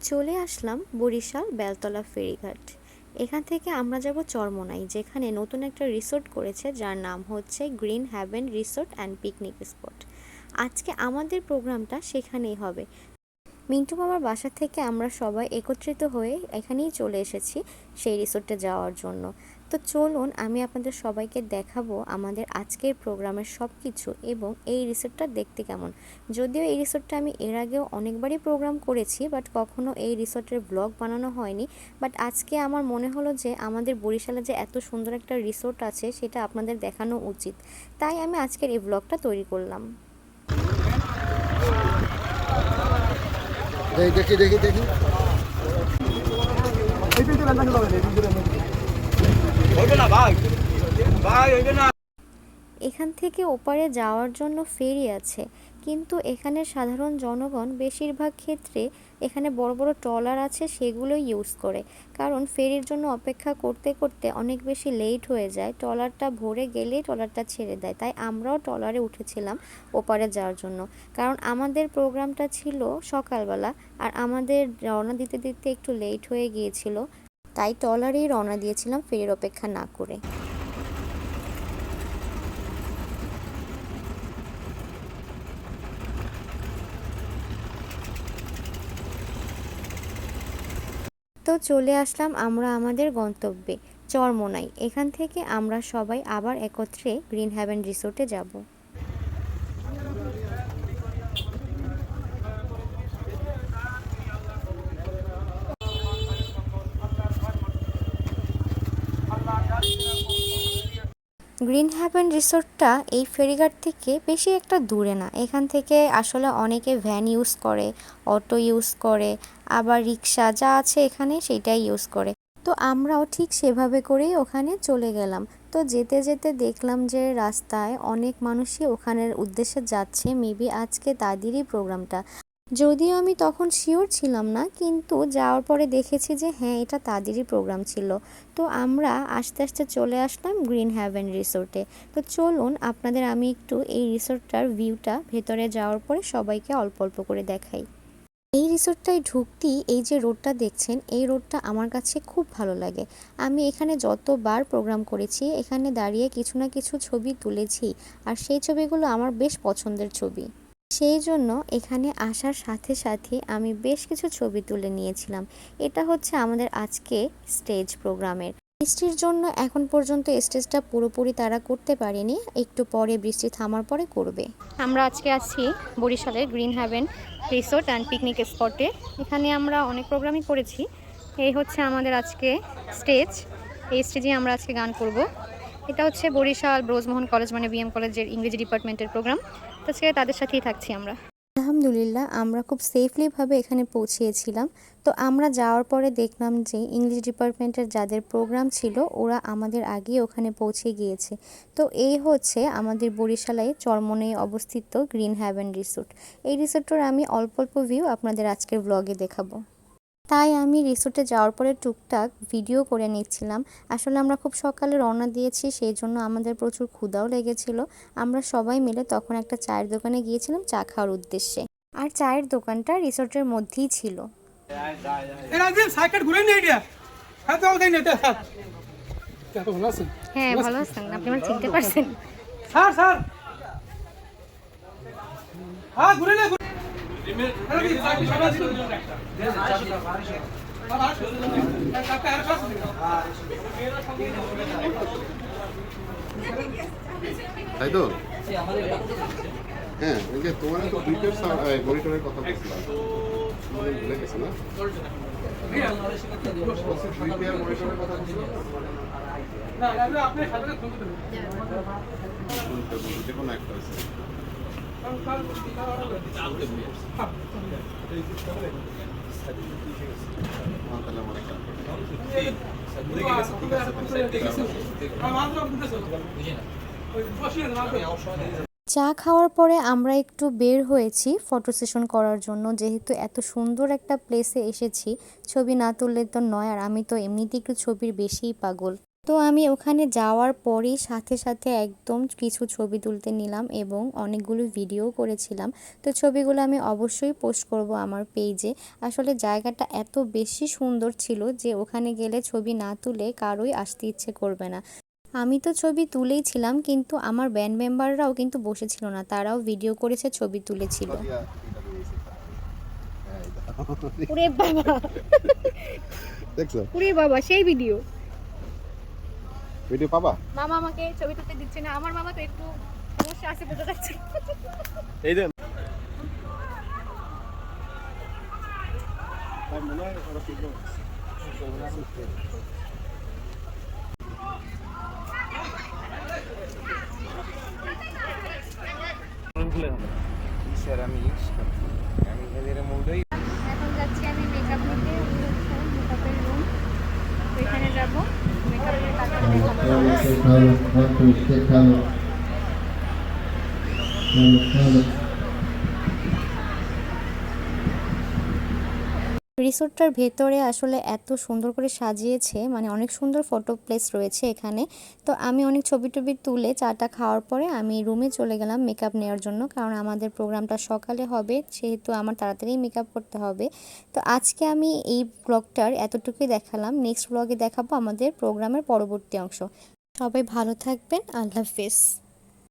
চলে আসলাম বরিশাল বেলতলা ফেরিঘাট। এখান থেকে আমরা যাব চরমোনাই, যেখানে নতুন একটা রিসোর্ট করেছে যার নাম হচ্ছে Green Haven Resort and Picnic Spot. আজকে আমাদের প্রোগ্রামটা সেখানেই হবে। মিন্টু মামার বাসা থেকে আমরা সবাই একত্রিত হয়ে এখানেই চলে এসেছি সেই রিসোর্টে যাওয়ার জন্য। তো চলুন আমি আপনাদের সবাইকে দেখাবো আমাদের আজকের প্রোগ্রামের সব কিছু এবং এই রিসোর্টটা দেখতে কেমন। যদিও এই রিসোর্টটা আমি এর আগেও অনেকবারই প্রোগ্রাম করেছি, বাট কখনো এই রিসোর্টের ব্লগ বানানো হয়নি। বাট আজকে আমার মনে হলো যে আমাদের বরিশালে যে এত সুন্দর একটা রিসোর্ট আছে সেটা আপনাদের দেখানো উচিত, তাই আমি আজকের এই ব্লগটা তৈরি করলাম। দেখি দেখি দেখি এখান থেকে ওপারে যাওয়ার জন্য ফেরি আছে, কিন্তু এখানে সাধারণ জনগণ বেশিরভাগ ক্ষেত্রে এখানে বড় বড় ট্রলার আছে সেগুলোই ইউজ করে, কারণ ফেরির জন্য অপেক্ষা করতে করতে অনেক বেশি লেট হয়ে যায়। ট্রলারটা ভরে গেলেই ট্রলারটা ছেড়ে দেয়, তাই আমরাও ট্রলারে উঠেছিলাম ওপারে যাওয়ার জন্য। কারণ আমাদের প্রোগ্রামটা ছিল সকালবেলা আর আমাদের রওনা দিতে দিতে একটু লেট হয়ে গিয়েছিল, তাই ট্রলারেই রওনা দিয়েছিলাম ফেরির অপেক্ষা না করে। তো চলে আসলাম আমরা আমাদের গন্তব্যে চরমোনাই। এখান থেকে আমরা সবাই আবার একত্রে গ্রিন হ্যাভেন রিসোর্টে যাব। গ্রিন হ্যাভেন রিসোর্টটা এই ফেরিঘাট থেকে বেশি একটা দূরে না। এখান থেকে আসলে অনেকে ভ্যান ইউজ করে, অটো ইউজ করে, আবার রিক্সা যা আছে এখানে সেটাই ইউজ করে। তো আমরাও ঠিক সেভাবে করেই ওখানে চলে গেলাম। তো যেতে যেতে দেখলাম যে রাস্তায় অনেক মানুষই ওখানের উদ্দেশ্যে যাচ্ছে, মেবি আজকে তাদেরই প্রোগ্রামটা। যদিও আমি তখন শিওর ছিলাম না, কিন্তু যাওয়ার পরে দেখেছি যে হ্যাঁ, এটা তাদেরই প্রোগ্রাম ছিল। তো আমরা আস্তে আস্তে চলে আসলাম গ্রিন হ্যাভেন রিসোর্টে। তো চলুন আপনাদের আমি একটু এই রিসোর্টটার ভিউটা ভেতরে যাওয়ার পরে সবাইকে অল্প অল্প করে দেখাই। এই রিসোর্টটায় ঢুকতেই এই যে রোডটা দেখছেন, এই রোডটা আমার কাছে খুব ভালো লাগে। আমি এখানে যতবার প্রোগ্রাম করেছি এখানে দাঁড়িয়ে কিছু না কিছু ছবি তুলেছি, আর সেই ছবিগুলো আমার বেশ পছন্দের ছবি। সেই জন্য এখানে আসার সাথে সাথে আমি বেশ কিছু ছবি তুলে নিয়েছিলাম। এটা হচ্ছে আমাদের আজকে স্টেজ প্রোগ্রামের। বৃষ্টির জন্য এখন পর্যন্ত স্টেজটা পুরোপুরি তারা করতে পারেনি, একটু পরে বৃষ্টি থামার পরে করবে। আমরা আজকে আছি বরিশালের Green Haven Resort and Picnic স্পটে। এখানে আমরা অনেক প্রোগ্রামই করেছি। এই হচ্ছে আমাদের আজকে স্টেজ। এই স্টেজে আমরা আজকে গান করব। এটা হচ্ছে বরিশাল ব্রোজমোহন কলেজ, মানে বিএম কলেজের ইংরেজি ডিপার্টমেন্টের প্রোগ্রাম। তো আজকে তাদের সাথেই থাকছি আমরা। আলহামদুলিল্লাহ আমরা খুব সেফলিভাবে এখানে পৌঁছিয়েছিলাম। তো আমরা যাওয়ার পরে দেখলাম যে ইংলিশ ডিপার্টমেন্টের যাদের প্রোগ্রাম ছিল ওরা আমাদের আগে ওখানে পৌঁছে গিয়েছে। তো এই হচ্ছে আমাদের বরিশালে চরমোনাই অবস্থিত গ্রিন হ্যাভেন রিসোর্ট। এই রিসোর্টের আমি অল্প অল্প ভিউ আপনাদের আজকের ব্লগে দেখাবো, তাই আমি রিসোর্টে যাওয়ার পরে টুকটাক ভিডিও করে নিচ্ছিলাম। আসলে আমরা খুব সকালে রওনা দিয়েছি, সেই জন্য আমাদের প্রচুর ক্ষুধাও লেগেছিল। আমরা সবাই মিলে তখন একটা চায়ের দোকানে গিয়েছিলাম চা খাওয়ার উদ্দেশ্যে, আর চায়ের দোকানটা রিসোর্টের মধ্যেই ছিল। হ্যাঁ, ভালো আছেন আপনি? আমার চিনতে পারছেন? স্যার স্যার হ্যাঁ, ঘুরে না তাই তো। হ্যাঁ, এই যে তোমার তো দুইটার মনিটরের কথা বলছিলাম, ভুলে গেছে না? দুইটার মনিটরের কথা বলছিলাম না, আপনি সাথে ফোন করতে যে কোনো একটা আছে। চা খাওয়ার পরে আমরা একটু বের হয়েছি ফটো সেশন করার জন্য, যেহেতু এত সুন্দর একটা প্লেসে এসেছি ছবি না তুললে তো নয়, আর আমি তো এমনিতেই একটু ছবির বেশিই পাগল। তো আমি ওখানে যাওয়ার পরেই সাথে সাথে একদম কিছু ছবি তুলতে নিলাম এবং অনেকগুলো ভিডিও করেছিলাম। তো ছবিগুলো আমি অবশ্যই পোস্ট করব আমার পেজে। আসলে জায়গাটা এত বেশি সুন্দর ছিল যে ওখানে গেলে ছবি না তুলে কারোই আসতে ইচ্ছে করবে না। আমি তো ছবি তুলেই ছিলাম, কিন্তু আমার ব্যান্ড মেম্বাররাও কিন্তু বসেছিল না, তারাও ভিডিও করেছে, ছবি তুলেছিল। ওরে বাবা, দেখছো ওরে বাবা, সেই ভিডিও। ভিডিও পাবা? মামা আমাকে ছবি তুলতে দিচ্ছে না, আমার মামা তো একটু সমস্যা আছে বোঝা যাচ্ছে। এই যে এখন যাচ্ছি আমি মেকআপ নিতে, মেকআপের রুম, ওইখানে যাব মেকআপের রিসোর্টটার ভেতরে আসলে এত সুন্দর করে সাজিয়েছে, মানে অনেক সুন্দর ফটো প্লেস রয়েছে এখানে। তো আমি অনেক ছবি টবি তুলে চাটা খাওয়ার পরে আমি রুমে চলে গেলাম মেকআপ নেওয়ার জন্য, কারণ আমাদের প্রোগ্রামটা সকালে হবে, সেহেতু আমার তাড়াতাড়ি মেকআপ করতে হবে। তো আজকে আমি এই ব্লগটার এতটুকুই দেখালাম, নেক্সট ব্লগে দেখাবো আমাদের প্রোগ্রামের পরবর্তী অংশ। সবাই ভালো থাকবেন, আল্লাহ হাফেজ।